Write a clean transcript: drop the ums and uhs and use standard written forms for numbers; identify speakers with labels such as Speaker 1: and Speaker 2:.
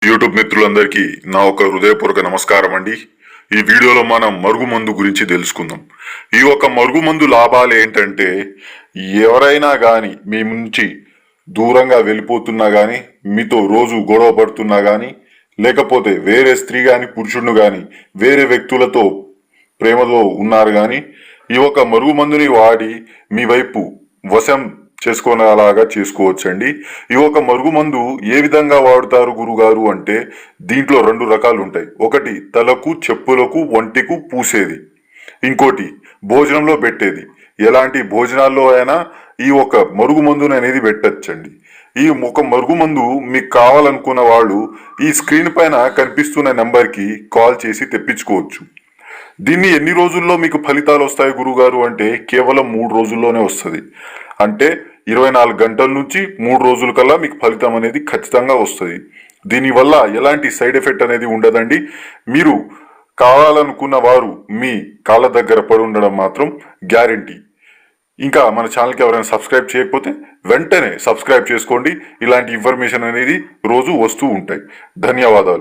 Speaker 1: YouTube మిత్రులందరికీ నా ఒక హృదయపూర్వక నమస్కారం అండి. ఈ వీడియోలో మనం మరుగుమందు గురించి తెలుసుకుందాం. ఈ ఒక మరుగుమందు లాభాలు ఏంటంటే, ఎవరైనా కానీ మీ నుంచి దూరంగా వెళ్ళిపోతున్నా కానీ, మీతో రోజు గొడవ పడుతున్నా కానీ, లేకపోతే వేరే స్త్రీ కానీ పురుషుడు కానీ వేరే వ్యక్తులతో ప్రేమలో ఉన్నారు కానీ, ఈ ఒక మరుగుమందుని వాడి మీ వైపు వశం చేసుకునేలాగా చేసుకోవచ్చండి. ఈ ఒక మరుగుమందు ఏ విధంగా వాడుతారు గురుగారు అంటే, దీంట్లో 2 రకాలు ఉంటాయి. ఒకటి తలకు, చెప్పులకు, ఒంటికు పూసేది. ఇంకోటి భోజనంలో పెట్టేది. ఎలాంటి భోజనాల్లో అయినా ఈ ఒక మరుగుమందుని అనేది పెట్టచ్చండి. ఈ ఒక మరుగుమందు మీకు కావాలనుకున్న వాళ్ళు ఈ స్క్రీన్ పైన కనిపిస్తున్న నెంబర్కి కాల్ చేసి తెప్పించుకోవచ్చు. దీన్ని ఎన్ని రోజుల్లో మీకు ఫలితాలు వస్తాయి గురుగారు అంటే, కేవలం 3 రోజుల్లోనే వస్తుంది. అంటే 24 గంటల నుంచి 3 రోజుల కల్లా మీకు ఫలితం అనేది ఖచ్చితంగా వస్తుంది. దీనివల్ల ఎలాంటి సైడ్ ఎఫెక్ట్ అనేది ఉండదండి. మీరు కావాలనుకున్న వారు మీ కాళ్ళ దగ్గర పడి ఉండడం మాత్రం గ్యారంటీ. ఇంకా మన ఛానల్కి ఎవరైనా సబ్స్క్రైబ్ చేయకపోతే వెంటనే సబ్స్క్రైబ్ చేసుకోండి. ఇలాంటి ఇన్ఫర్మేషన్ అనేది రోజు వస్తూ ఉంటాయి. ధన్యవాదాలు.